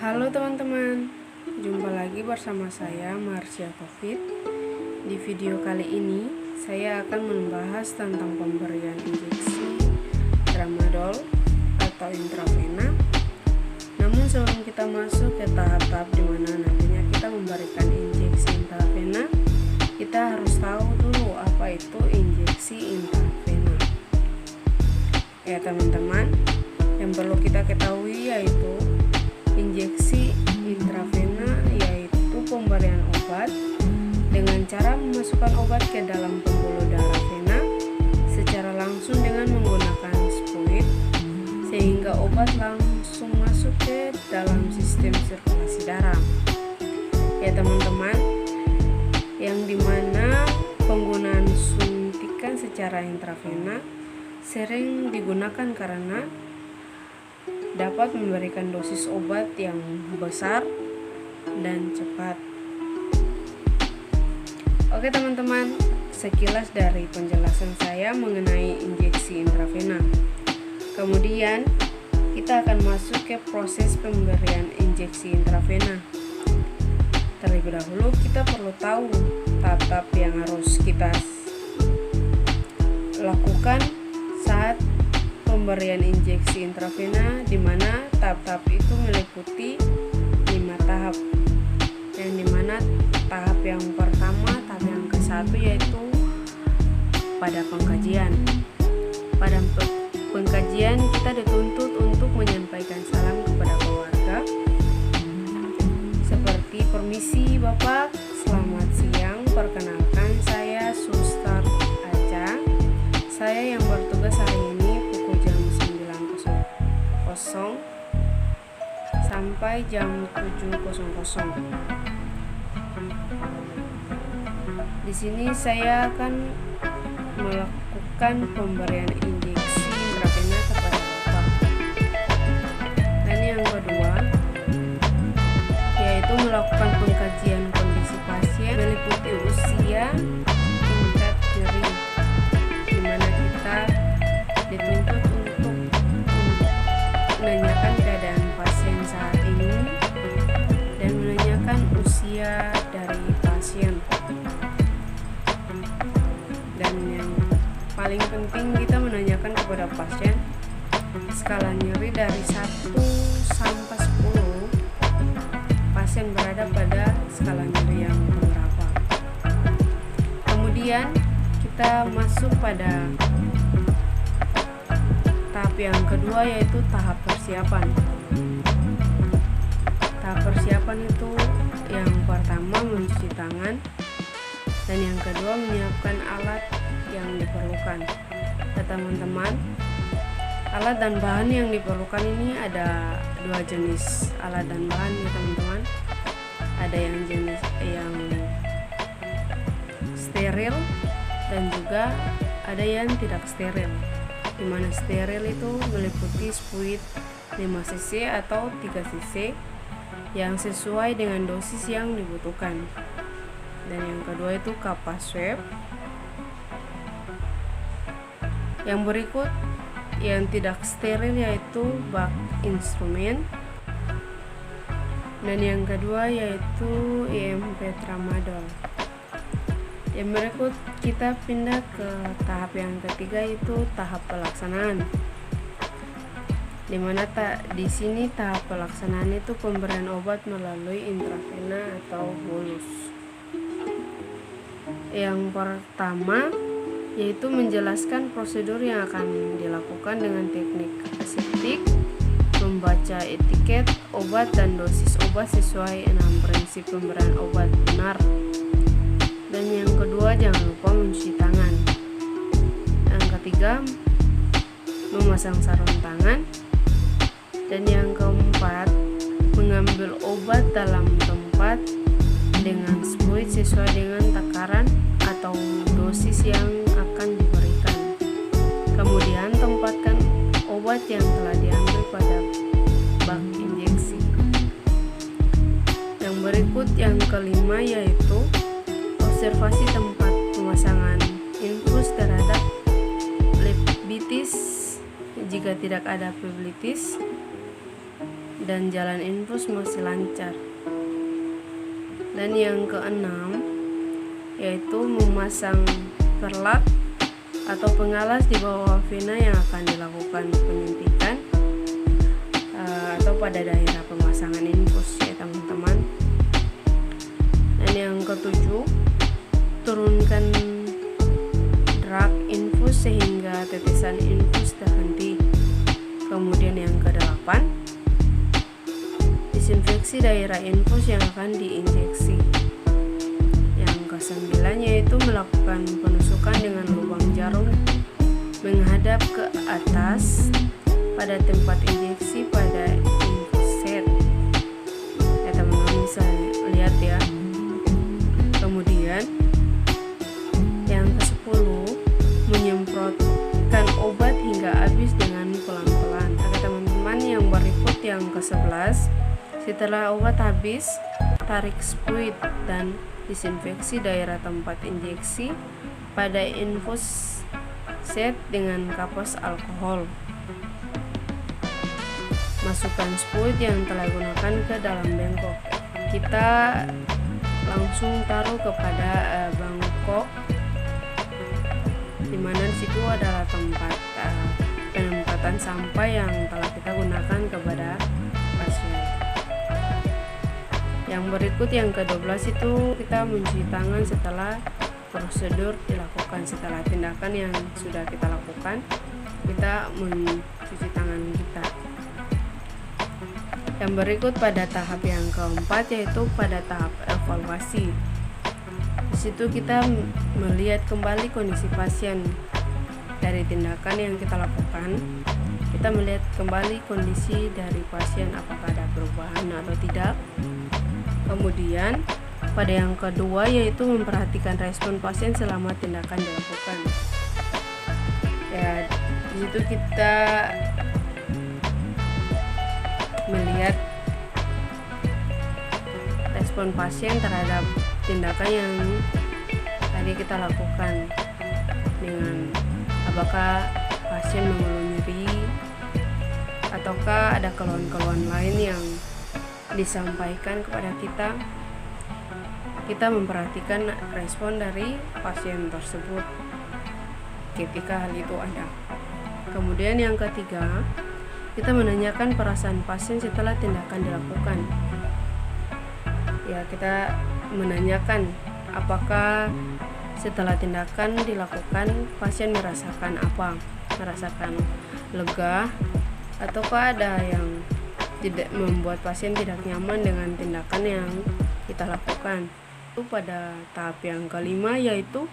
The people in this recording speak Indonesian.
Halo teman-teman, jumpa lagi bersama saya Marsha Covid. Di video kali ini saya akan membahas tentang pemberian injeksi tramadol atau intravena. Namun sebelum kita masuk ke tahap-tahap di mana nantinya kita memberikan injeksi intravena, kita harus tahu dulu apa itu injeksi intravena. Ya teman-teman, yang perlu kita ketahui yaitu injeksi intravena yaitu pemberian obat dengan cara memasukkan obat ke dalam pembuluh darah vena secara langsung dengan menggunakan spuit, sehingga obat langsung masuk ke dalam sistem sirkulasi darah. Ya teman-teman, yang dimana penggunaan suntikan secara intravena sering digunakan karena dapat memberikan dosis obat yang besar dan cepat. Oke teman-teman, sekilas dari penjelasan saya mengenai injeksi intravena. Kemudian kita akan masuk ke proses pemberian injeksi intravena. Terlebih dahulu kita perlu tahu tahap-tahap yang harus kita lakukan saat pemberian injeksi intravena, di mana tahap-tahap itu meliputi 5 tahap. Yang dimana tahap yang pertama, tahap yang ke-1 yaitu pada pengkajian. Pada pengkajian kita dituntut untuk menyampaikan salam kepada keluarga seperti, permisi Bapak, selamat siang, perkenalkan saya Suster Aca. Saya yang bertugas hari ini jam 9.00 sampai jam 7.00. Di sini saya akan melakukan pemberian injeksi intravena kepada Bapak. Dan yang kedua yaitu melakukan pengkajian kondisi pasien meliputi usia, tingkat nyeri, di mana kita dituntut untuk menanyakan keadaan pasien saat ini dan menanyakan usia dari pasien. Dan yang paling penting kita menanyakan kepada pasien skala nyeri dari 1 sampai 10. Pasien berada pada skala nyeri yang berapa. Kemudian kita masuk pada tahap yang kedua yaitu tahap persiapan. Tahap persiapan itu yang pertama mencuci tangan, dan yang kedua menyiapkan alat yang diperlukan. Ya teman-teman, alat dan bahan yang diperlukan ini ada 2 jenis alat dan bahan ya teman-teman. Ada yang jenis yang steril dan juga ada yang tidak steril. Dimana steril itu meliputi spuit 5 cc atau 3 cc yang sesuai dengan dosis yang dibutuhkan. Dan yang kedua itu kapas swab. Yang berikut yang tidak steril yaitu bak instrumen. Dan yang kedua yaitu IMP tramadol. Yang berikut kita pindah ke tahap yang ketiga yaitu tahap pelaksanaan. Dimana di sini tahap pelaksanaan itu pemberian obat melalui intravena atau bolus. Yang pertama yaitu menjelaskan prosedur yang akan dilakukan dengan teknik aseptik, membaca etiket obat dan dosis obat sesuai 6 prinsip pemberian obat benar. Dan yang kedua jangan lupa mencuci tangan. Yang ketiga memasang sarung tangan. Dan yang keempat mengambil obat dalam tempat dengan spuit sesuai dengan takaran atau dosis yang akan diberikan. Kemudian tempatkan obat yang telah diambil pada bak injeksi. Yang berikut yang kelima yaitu observasi tempat pemasangan infus terhadap phlebitis. Jika tidak ada phlebitis, dan jalan infus masih lancar. Dan yang keenam yaitu memasang perlak atau pengalas di bawah vena yang akan dilakukan penyuntikan atau pada daerah pemasangan infus ya teman-teman. Dan yang ketujuh, turunkan drag infus sehingga tetesan infus terhenti. Kemudian yang kedelapan, disinfeksi daerah infus yang akan diinjeksi. Yang kesembilan yaitu melakukan penusukan dengan lubang jarum menghadap ke atas pada tempat injeksi pada infus set. Ya teman-teman bisa lihat ya. Kemudian yang ke-10, menyemprotkan obat hingga habis dengan pelan-pelan. Oke teman-teman, yang berikut yang ke-11, setelah obat habis, tarik spuit dan disinfeksi daerah tempat injeksi pada infus set dengan kapas alkohol. Masukkan spuit yang telah gunakan ke dalam bengkok. Kita langsung taruh kepada bangkok, dimana disitu adalah tempat penempatan sampah yang telah kita gunakan kepada pasien. Yang berikut yang ke-12 itu kita mencuci tangan setelah prosedur dilakukan. Setelah tindakan yang sudah kita lakukan, kita mencuci tangan kita. Yang berikut pada tahap yang keempat yaitu pada tahap evaluasi. Di situ kita melihat kembali kondisi pasien dari tindakan yang kita lakukan. Kita melihat kembali kondisi dari pasien apakah ada perubahan atau tidak. Kemudian pada yang kedua yaitu memperhatikan respon pasien selama tindakan dilakukan. Ya, di situ kita melihat respon pasien terhadap tindakan yang tadi kita lakukan, dengan apakah pasien mengeluh nyeri ataukah ada keluhan-keluhan lain yang disampaikan kepada kita. Kita memperhatikan respon dari pasien tersebut ketika hal itu ada. Kemudian yang ketiga, kita menanyakan perasaan pasien setelah tindakan dilakukan. Ya, kita menanyakan apakah setelah tindakan dilakukan pasien merasakan apa? Merasakan lega ataukah ada yang tidak membuat pasien tidak nyaman dengan tindakan yang kita lakukan. Itu pada tahap yang kelima yaitu